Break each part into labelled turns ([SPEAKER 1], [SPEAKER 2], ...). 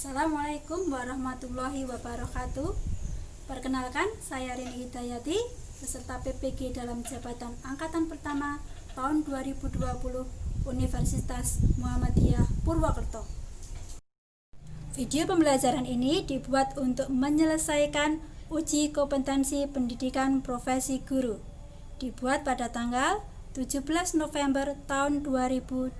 [SPEAKER 1] Assalamualaikum warahmatullahi wabarakatuh. Perkenalkan, saya Rini Hidayati, peserta PPG dalam jabatan Angkatan Pertama tahun 2020 Universitas Muhammadiyah Purwokerto. Video pembelajaran ini dibuat untuk menyelesaikan uji kompetensi pendidikan profesi guru. Dibuat pada tanggal 17 November tahun 2020.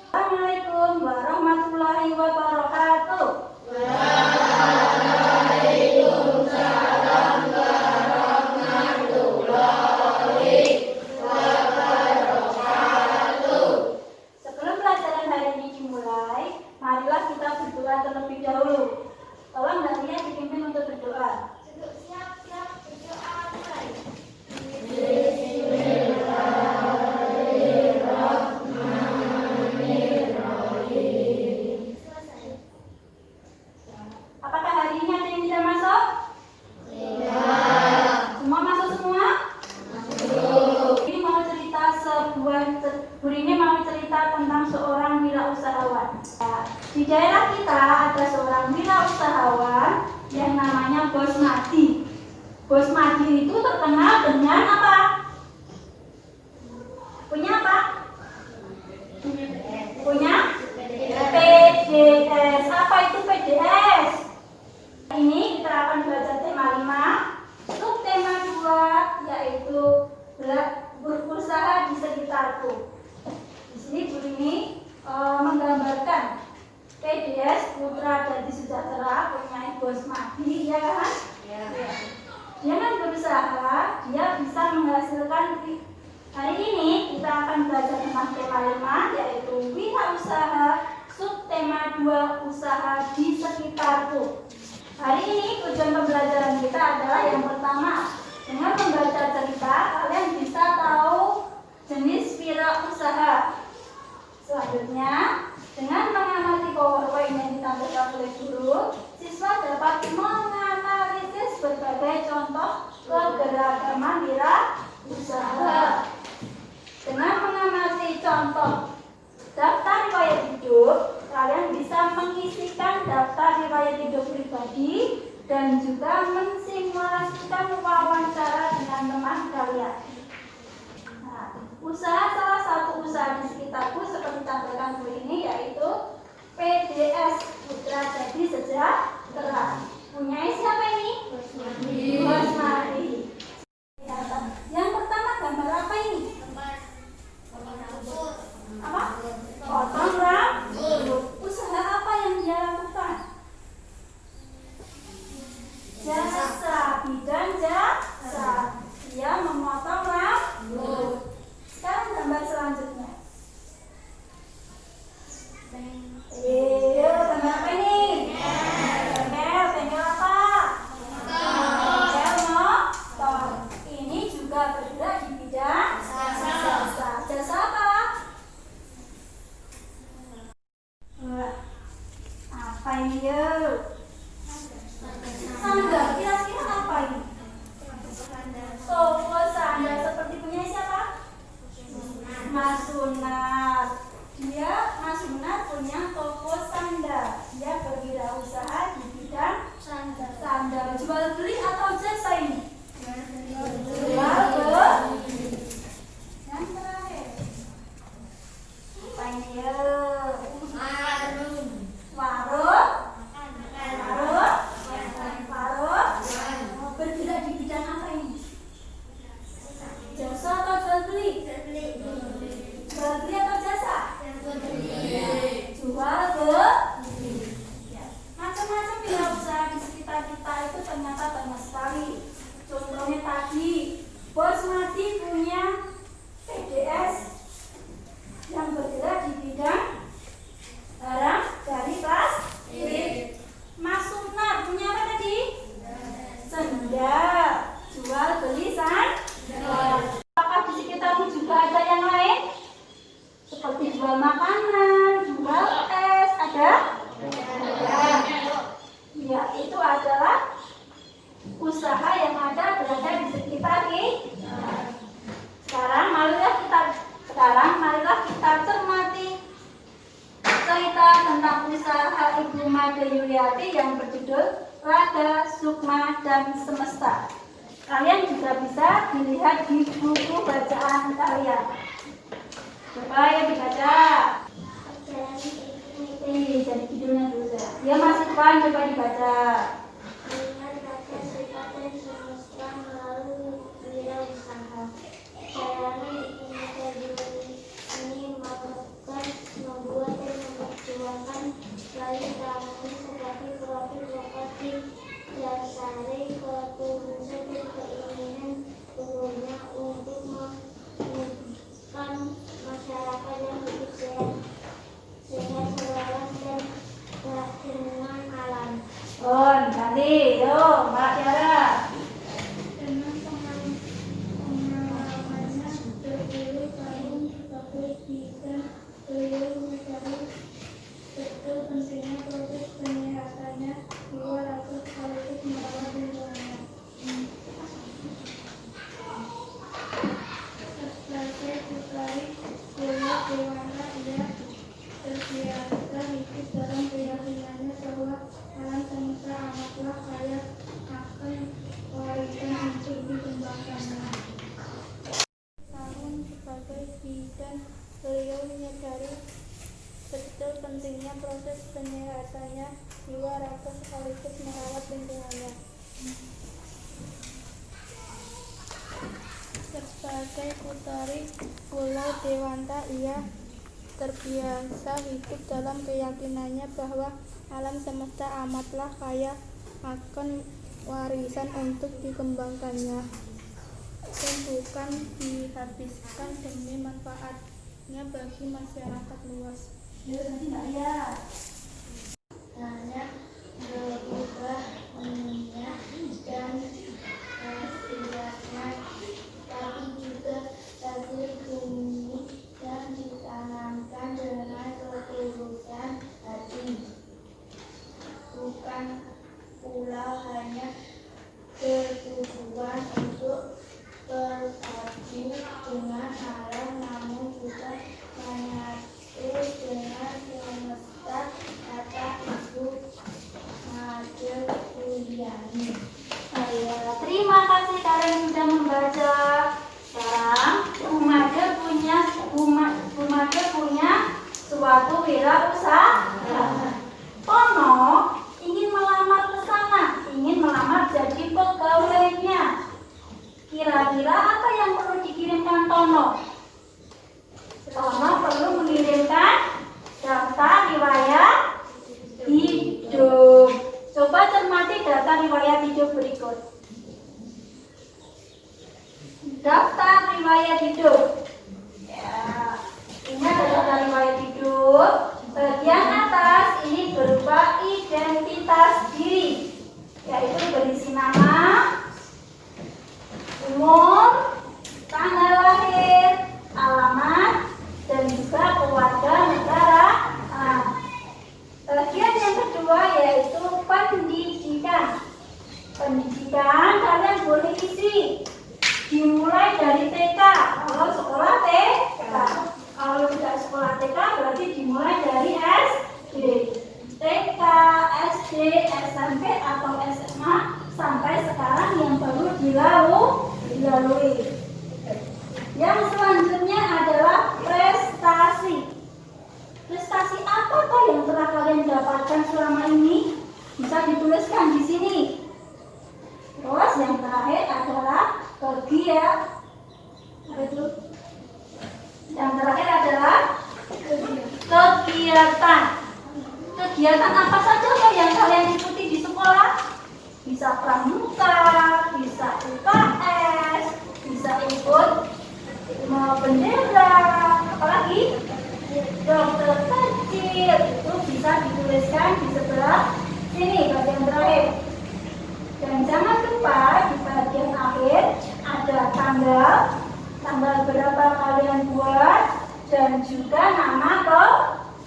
[SPEAKER 1] Assalamualaikum warahmatullahi wabarakatuh.
[SPEAKER 2] Waalaikumsalam warahmatullahi wabarakatuh.
[SPEAKER 1] Sebelum pelajaran hari ini dimulai, marilah kita berdoa terlebih dahulu. Tolong hendaknya dipimpin untuk berdoa.
[SPEAKER 2] Siap-siap berdoa mulai.
[SPEAKER 1] Apakah hari ini ada yang tidak masuk? Semua masuk semua? Ini mau cerita tentang seorang wirausahawan. Di daerah kita ada seorang wirausahawan yang namanya Bos Madi. Bos Madi itu terkenal dengan apa? Punya apa? Punya PDS. Apa itu PDS? Ini kita akan belajar tema 5, subtema 2 yaitu berusaha di sekitarku. Di sini guru ini menggambarkan PDS, Putra Dadi Sejahtera, punya Bos Madi, ya kan? Ya. Dengan berusaha dia bisa menghasilkan. Hari ini kita akan belajar tentang tema 5 yaitu wirausaha, subtema 2 usaha di sekitarku. Hari ini tujuan pembelajaran kita adalah yang pertama, dengan membaca cerita kalian bisa tahu jenis wirausaha. Selanjutnya, dengan mengamati powerpoint yang ditampilkan oleh guru, siswa dapat menganalisis berbagai contoh keberagaman wirausaha. Dengan mengamati contoh daftar riwayat hidup, kalian bisa mengisikan daftar riwayat hidup pribadi dan juga mensimulasikan wawancara dengan teman kalian. Nah, salah satu usaha di sekitarku seperti tampilkan ini yaitu PDS, Putra Dadi Sejahtera. Punya siapa ini? Bos Madi. Yang pertama gambar apa ini? Apa? Potong rambut. Usaha apa yang dia lakukan? Jasa, bidang jasa. Dia memotong rambut. Sekarang buku bacaan kalian. Coba ya dibaca. Jadi judulnya dulu ya. Dia masukkan, coba dibaca.
[SPEAKER 2] Dengan kata sifat dan semesta melalui wirausaha. Sarana individu ini melakukan, membuat dan memperjuangkan melalui tangan sebagai profil lokasi dasari ketulusan dan keinginan umumnya untuk menumbuhkan masyarakat yang hidup sehat selaras dan dengan alam.
[SPEAKER 1] Oh, nanti, yo, Mbak Tiara.
[SPEAKER 2] Dengan pengalamannya terpilih tahun sebagai bidang, beliau mencari betul pentingnya proses penyihatannya jiwa raga sekaligus merawat lingkungannya. Sebagai putri Dewa Dewata, ia terbiasa hidup dalam keyakinannya bahwa alam semesta amatlah kaya akan warisan untuk dikembangkannya. Tahun sebagai bidan, beliau menyadari betul pentingnya proses penyihatannya jiwa raga sekaligus merawat lingkungannya. Sebagai putri Pulau Dewata, ia terbiasa hidup dalam keyakinannya bahwa alam semesta amatlah kaya akan warisan untuk dikembangkannya dan bukan dihabiskan demi manfaatnya bagi masyarakat luas. Hanya berubah minyak dan khasiatnya, tapi juga hasil bumi dan ditanamkan dengan ketulusan hati, bukan pula hanya bertujuan untuk bersatu dengan alam, namun juga menyatu dengan semesta, kata Ibu Made Kuliani.
[SPEAKER 1] Terima kasih kalian sudah membaca. Sekarang Bu Made punya suatu wirausaha. Pono ingin melamar ke sana, ingin melamar jadi pegawainya. Kira-kira apa yang perlu dikirimkan Tono? Tono perlu mengirimkan daftar riwayat hidup. Coba cermati daftar riwayat hidup berikut. Daftar riwayat hidup. Ya, ini ada daftar riwayat hidup. Bagian atas ini berupa identitas diri, yaitu berisi nama, umur, tanggal lahir, alamat, dan juga keluarga negara. Bagian yang kedua yaitu pendidikan. Pendidikan kalian boleh isi dimulai dari TK. Kalau sekolah TK, kalau tidak sekolah TK berarti dimulai dari SD. TK, SD, SMP atau SMA sampai sekarang yang baru dilalui. Yang selanjutnya adalah prestasi. Prestasi apakah yang telah kalian dapatkan selama ini? Bisa dituliskan di sini. Terus yang terakhir adalah kegiatan. Apa itu? Yang terakhir adalah kegiatan. Kegiatan apa saja yang kalian ikuti di sekolah? Bisa pramuka, bisa UKS, bisa ikut bendera, apalagi dokter kecil. Itu bisa dituliskan di sebelah sini bagian terakhir. Dan jangan lupa di bagian akhir ada tanggal berapa kalian buat dan juga nama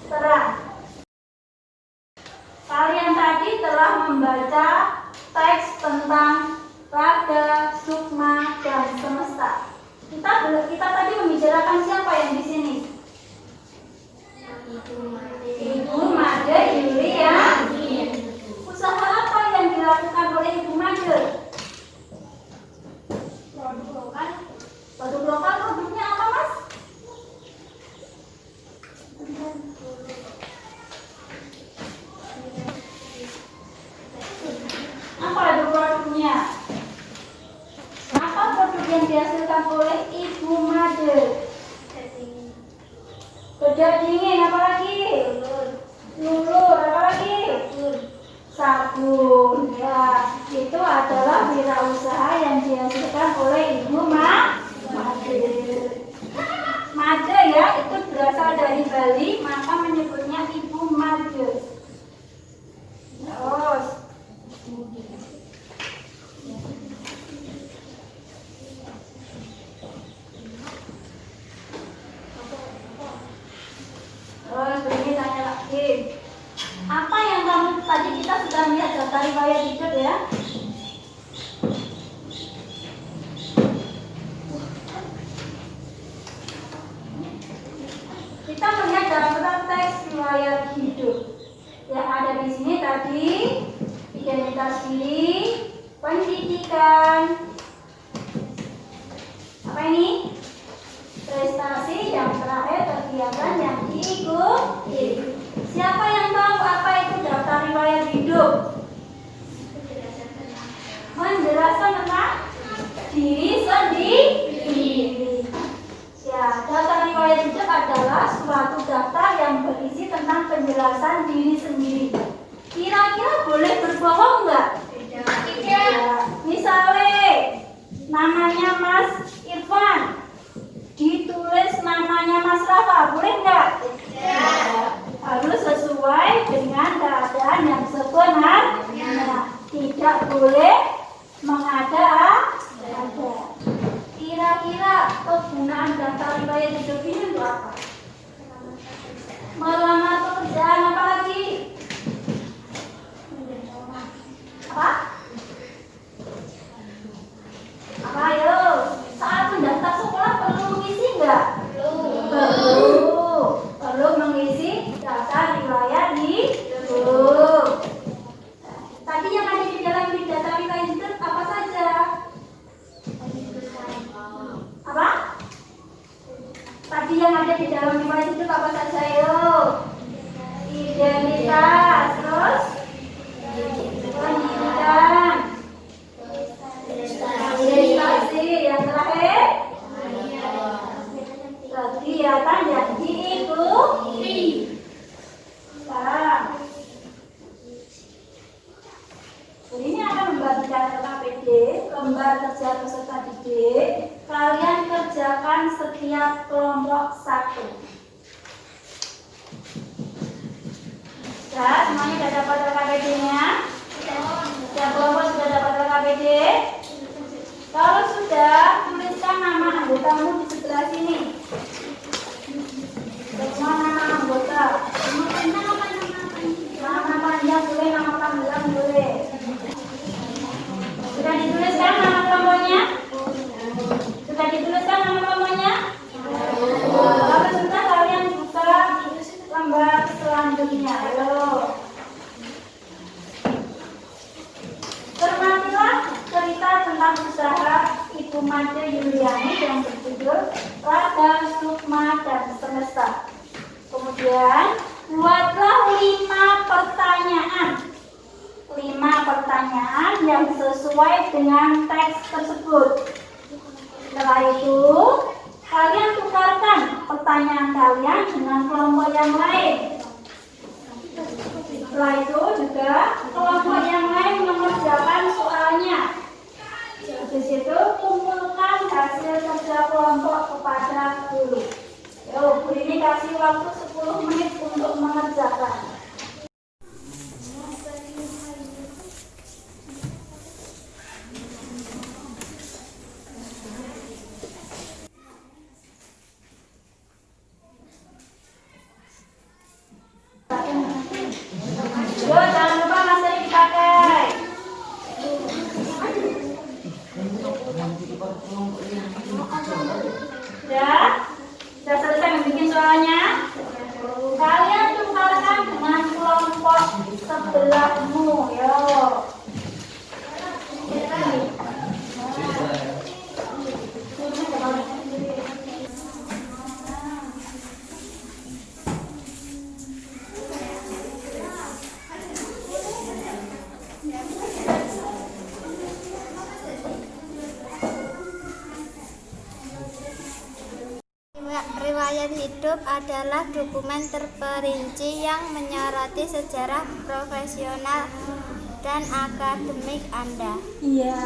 [SPEAKER 1] terang. Kalian tadi telah membaca teks tentang raga, sukma, dan semesta. Kita tadi membicarakan siapa yang di sini? Ibu Made Yuliani. Usaha apa yang dilakukan oleh Ibu Made? made. Bedak dingin, apa lagi? Lulur, apa lagi? Sabun. Ya, itu adalah wirausaha yang dihasilkan oleh Ibu Made. Made ya, itu berasal dari Bali, maka menyebutnya Ibu Made. Terus begini tanya lagi. Apa yang kamu tadi kita sudah lihat daftar riwayat hidup ya? Kita melihat dalam teks riwayat hidup. Yang ada di sini tadi identitas diri, pendidikan, apa ini? Prestasi, yang terakhir kegiatan yang diikuti. Siapa yang tahu apa itu daftar riwayat hidup? Menjelaskan tentang diri sendiri. Ya, daftar riwayat hidup adalah suatu daftar yang berisi tentang penjelasan diri sendiri. Kira-kira boleh berbohong nggak? Tidak. Ya, misalnya namanya Mas Irfan, ditulis namanya Mas Rafa, boleh nggak? Tidak. Harus sesuai dengan keadaan yang sebenarnya. Tidak boleh mengada-ada. Kira-kira kegunaan daftar riwayat hidup ini untuk apa? Melamar pekerjaan, apa lagi? Apa? Apa ayo? Saat mendaftar sekolah perlu mengisi enggak? Perlu mengisi daftar riwayat hidup. Tadi yang ada di dalam daftar riwayat hidup apa saja? Apa? Tadi yang ada di dalam riwayat hidup apa saja yo? Identitas, terus pendidikan, prestasi, yang terakhir kegiatan yang diikuti. Sekarang ini akan membagikan KPD, lembar kerja peserta didik. Kalian kerjakan setiap kelompok satu. Ya, semuanya sudah dapat KPD-nya? Setiap kelompok sudah dapat KPD? Kalau sudah, tuliskan nama anggotamu di sebelah sini. Semua nama anggota. Nama panjang boleh, nama panggilan boleh. Sudah dituliskan nama kelompoknya? Sudah dituliskan nama kelompoknya? Kalau sudah, kalian buka lembar selanjutnya. Ayo. Cermatilah cerita tentang usaha Ibu Made Yuliani yang berjudul Raga, Sukma, dan Semesta. Kemudian buatlah 5 pertanyaan. 5 pertanyaan yang sesuai dengan teks tersebut. Setelah itu, kalian tukarkan pertanyaan kalian dengan kelompok yang lain. Setelah itu juga kelompok yang lain mengerjakan soalnya. Habis itu kumpulkan hasil kerja kelompok kepada guru. Yo, guru ini kasih waktu 10 menit untuk mengerjakan. Yo, jangan lupa masker dipakai. Ya, sudah selesai membuat soalnya.
[SPEAKER 2] Riwayat hidup adalah dokumen terperinci yang menyoroti sejarah profesional dan akademik Anda.
[SPEAKER 1] Iya.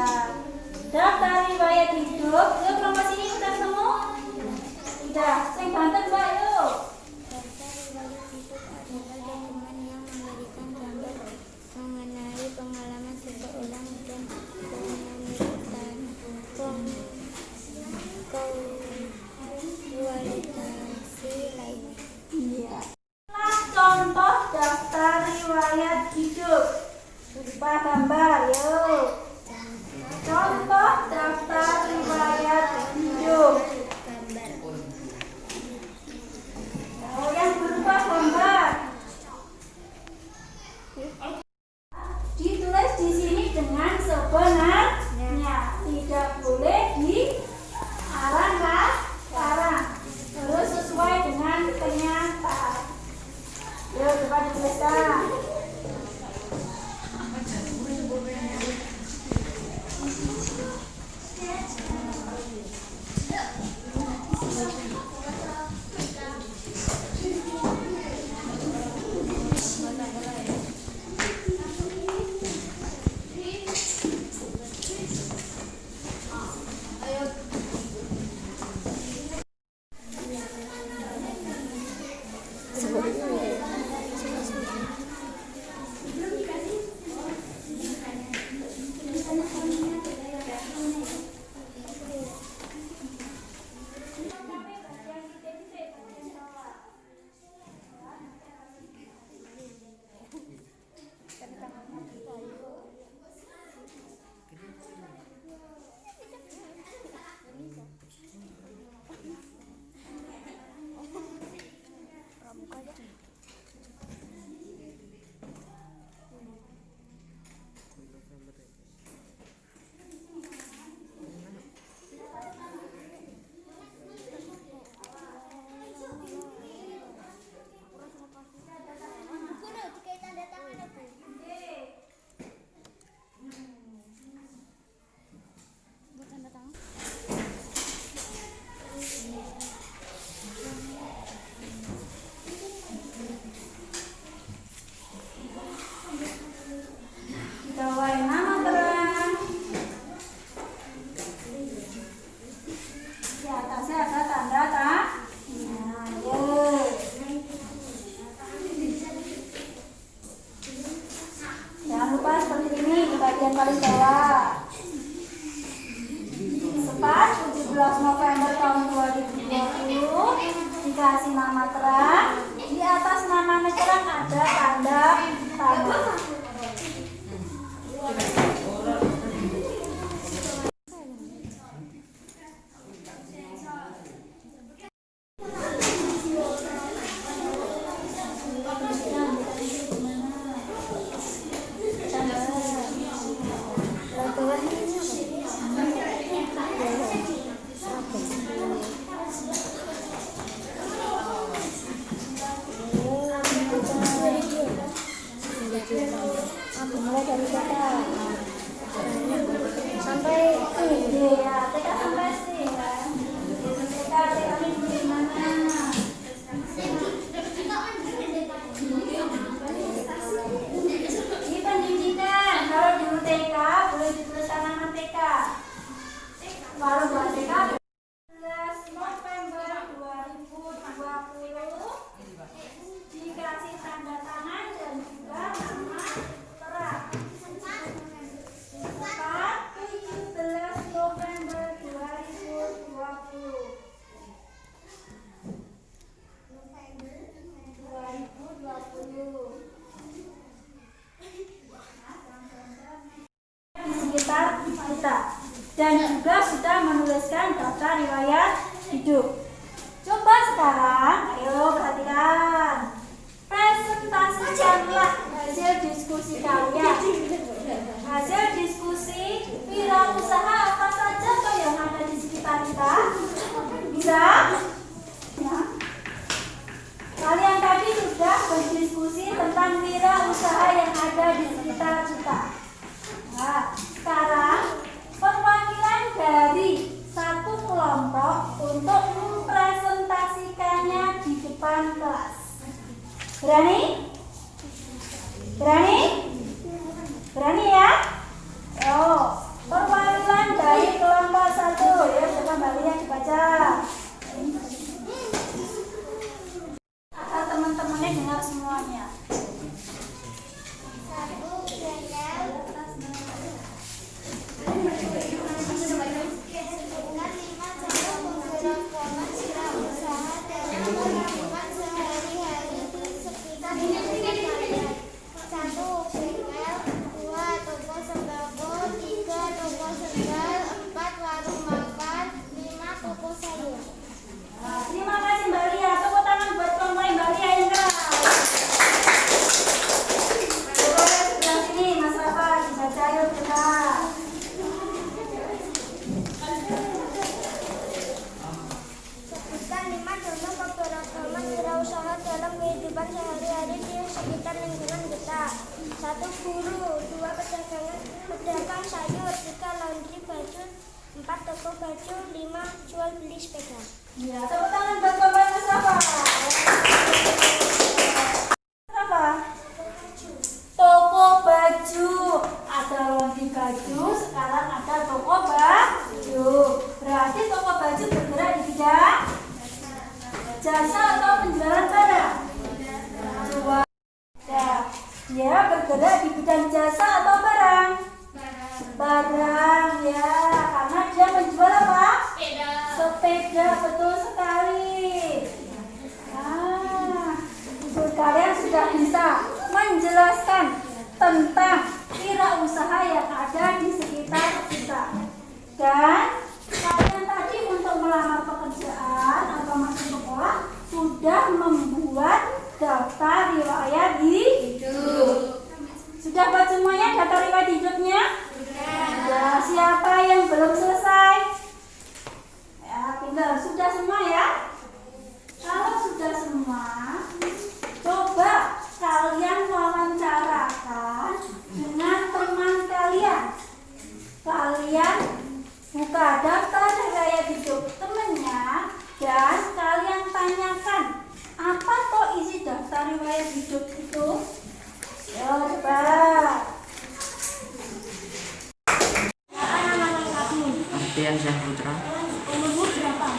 [SPEAKER 1] Daftar riwayat hidup. Yuk kelompok sini udah ketemu? Udah. Sing banten Mbak yuk.
[SPEAKER 2] Daftar riwayat hidup adalah dokumen yang memberikan gambar mengenai pengalaman seseorang dan kualifikasi lainnya.
[SPEAKER 1] Iya. Contoh daftar riwayat hidup. Berupa gambar yuk. Contoh daftar riwayat hidup. Oh, yang berupa gambar. Ditulis di sini dengan sebenarnya. Tidak boleh diarang-arang. Harus sesuai dengan kenyataan. Yuk, coba dituliskan. Bawain nama terang. Di atasnya ada tanda tak? Nah, yuk. Jangan lupa seperti ini di bagian paling bawah. Tepat 17 November tahun 2020 dikasih nama terang. Di atas namanya terang ada tanda tanda. Mulai dari TK sampai ini ya, TK sampai sini ya. TK ini di mana? Ini pendidikan. Kalau dulu TK boleh dituliskan nama TK. Kalau buat TK 11 November 2020 dikasih tanda tangan dan juga nama terang. Tepat 17 November 2020. Di sekitar kita dan juga sudah menuliskan daftar riwayat hidup. Coba sekarang, ayo perhatikan. Presentasikanlah hasil diskusi kalian. Hasil diskusi wirausaha apa saja Pak yang ada di sekitar kita? Bisa? Ya. Kalian tadi sudah berdiskusi tentang wirausaha yang ada di sekitar kita. Nah, sekarang perwakilan dari satu kelompok untuk mempresentasikannya Berani? Berani? Berani ya? Oh, perwakilan dari kelompok 1. Ya, coba Mbak Lia dibaca. Agar teman-temannya dengar semuanya. Terima kasih Mbak Lia. Tepuk tangan buat kelompok Mbak Lia yang keras. Coba sebelah sini Mas Rafa dibaca yuk kita.
[SPEAKER 2] Sebutkan 5 contoh keberagaman wirausaha dalam kehidupan sehari-hari di sekitar lingkungan kita. 1. Guru. 2. Pedagang sayur. 3. Laundry baju. 4. Toko baju. 5. Jual beli sepeda.
[SPEAKER 1] Ya, tepuk tangan buat kelompok Mas Rafa. Rafa. Toko baju. Ada laundry baju, sekarang ada toko baju. Berarti toko baju bergerak di bidang jasa atau penjualan barang? Jual. Ya, dia bergerak di bidang jasa atau barang? Barang ya, karena dia menjual apa? Sepeda, betul sekali. Ibu kalian sudah bisa menjelaskan tentang wirausaha yang ada di sekitar kita. Dan kalian tadi untuk melamar pekerjaan atau masuk sekolah sudah membuat daftar riwayat hidup. Sudah buat semuanya daftar riwayat hidupnya? Ya, siapa yang belum selesai? Ya, tinggal sudah semua ya? Kalau sudah semua, coba kalian wawancarakan dengan teman kalian. Kalian buka daftar riwayat hidup temannya dan kalian tanyakan, apa toh isi daftar riwayat hidup itu? Coba.
[SPEAKER 3] Ardian Syahputra.
[SPEAKER 2] Umurmu berapa?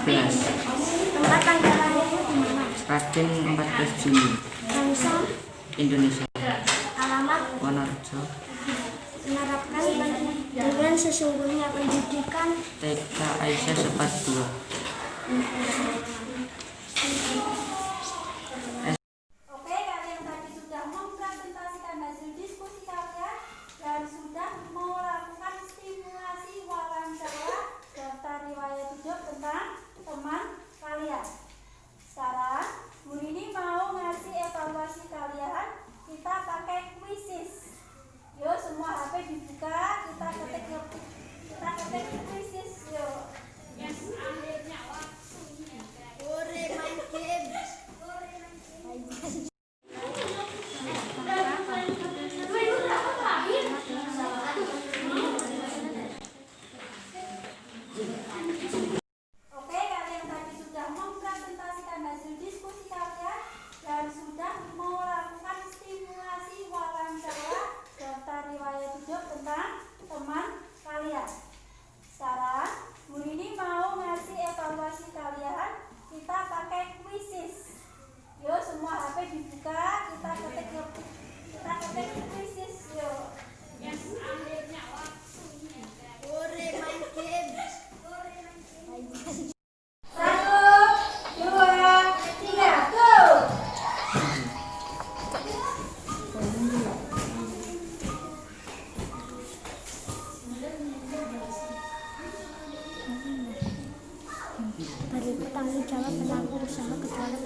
[SPEAKER 3] 11.
[SPEAKER 2] Tempat tanggalannya di mana?
[SPEAKER 3] Raden 14 Juni.
[SPEAKER 2] Bangsa.
[SPEAKER 3] Indonesia.
[SPEAKER 2] Alamat.
[SPEAKER 3] Wonorejo.
[SPEAKER 2] Menerapkan dengan sesungguhnya pendidikan.
[SPEAKER 3] TK Aisyah Sepat 2.
[SPEAKER 1] Oke, kalian tadi sudah mempresentasikan hasil diskusi kalian dan sudah melakukan stimulasi wawancara daftar riwayat hidup tentang teman kalian. Sekarang, Bu Rini mau ngasih evaluasi kalian. Kita pakai quizzes. Yuk, semua HP dibuka. Kita ketik quizzes. Yuk. Oke, kalian tadi sudah mempresentasikan hasil diskusi kalian dan sudah melakukan stimulasi wawancara daftar riwayat hidup tentang teman kalian. Sekarang, Bu Rini mau ngasih evaluasi kalian. Kita pakai quizzes. Yuk, semua HP dibuka. Kita ketik quizzes. Yuk. Satu, dua, tiga, go!
[SPEAKER 2] Beri tanggung jawab pelaku usaha kecuali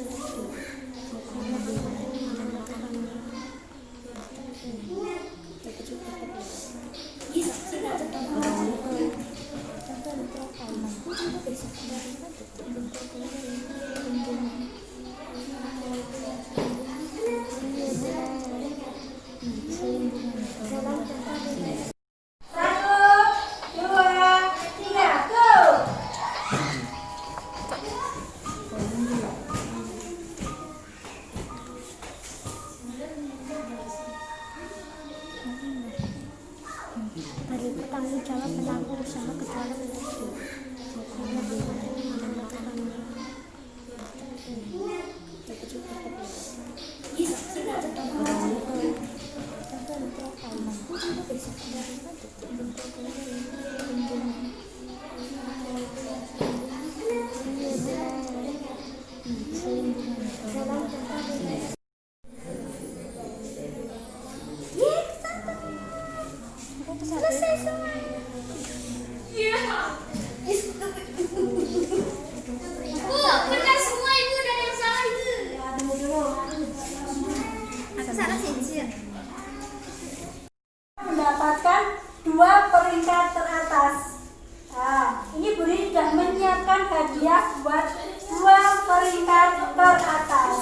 [SPEAKER 1] hadiah buat 2 peringkat teratas.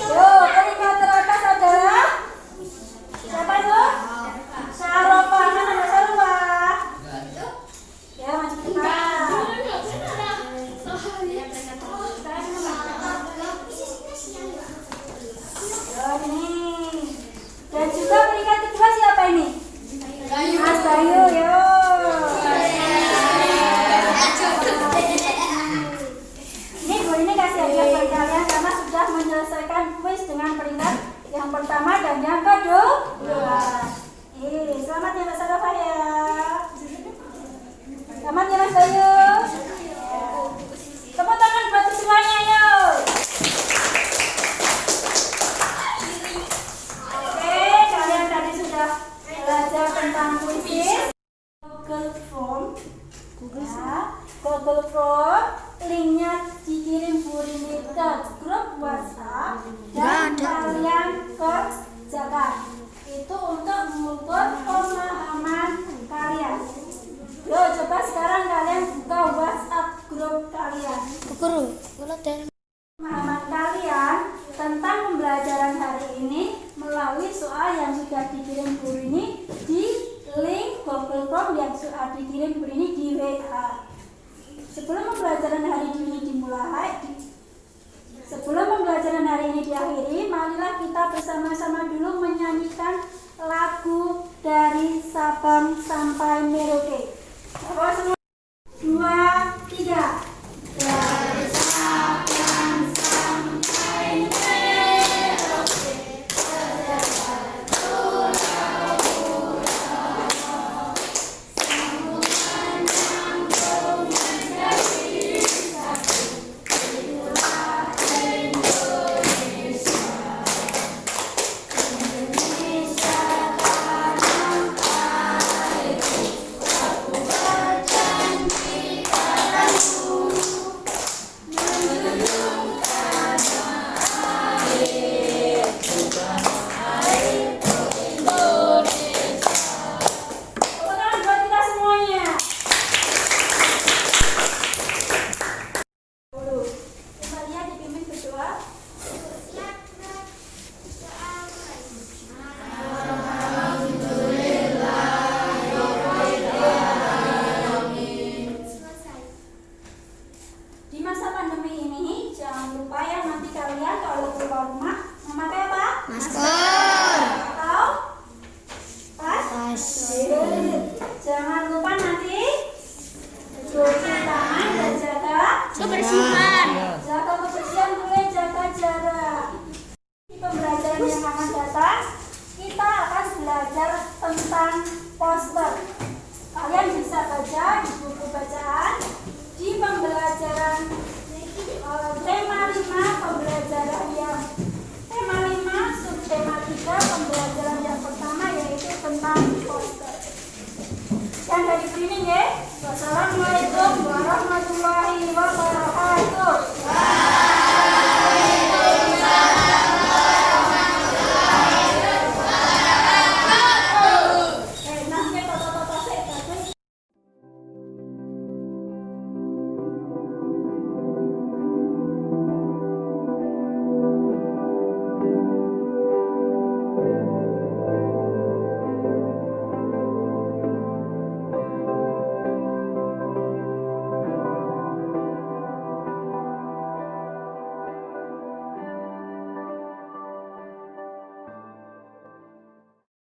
[SPEAKER 1] Yo, peringkat teratas adalah siapa itu? Sarofa. Mana ada Sarofa? Ya, maju ke depan. Yo, ini. Dan juga peringkat kedua siapa ini? Mas Bayu, yo. Ini kasih hadiah buat kalian karena sudah menyelesaikan kuis dengan peringkat yang pertama dan yang kedua. Selamat ya Mas Sarofa ya. Selamat ya Mas Bayu. Tepuk tangan buat semuanya yuk. Oke, kalian tadi sudah belajar tentang kuisis. Google Form, linknya dikirim Bu Rini ke grup WhatsApp dan kalian kerjakan. Itu untuk mengukur pemahaman kalian. Yo, coba sekarang kalian buka WhatsApp grup kalian. Pemahaman kalian tentang pembelajaran hari ini melalui soal yang sudah dikirim Bu Rini di link Google Form yang sudah dikirim Bu Rini di WA. Sebelum pembelajaran hari ini diakhiri, marilah kita bersama-sama dulu menyanyikan lagu dari Sabang sampai Merauke. Bapak semua, 2, 3. Dari Sabang sampai Merauke, terdapat pulau-pulau, samudra nyambung menjadi satu. Itulah Indonesia. Indonesia tanah airku, aku berjanji padamu, menjunjung tanah airku, airku Indonesia. Tepuk tangan buat kita semuanya. Coba lihat dipimpin berdoa. Di masa pandemi ini, jangan lupa ya nanti kalian kalau keluar rumah memakai apa? Masker. Atau tas. Jangan lupa nanti cuci tangan dan jaga kebersihan. Jaga kebersihan boleh, jaga jarak. Di pembelajaran yang akan datang, kita akan belajar tentang poster. Kalian bisa baca di buku bacaan di pembelajaran tema 5 pembelajaran yang tema 5 subtema 3 pembelajaran yang pertama yaitu tentang poster. Yang dari sini ya. Wassalamualaikum warahmatullahi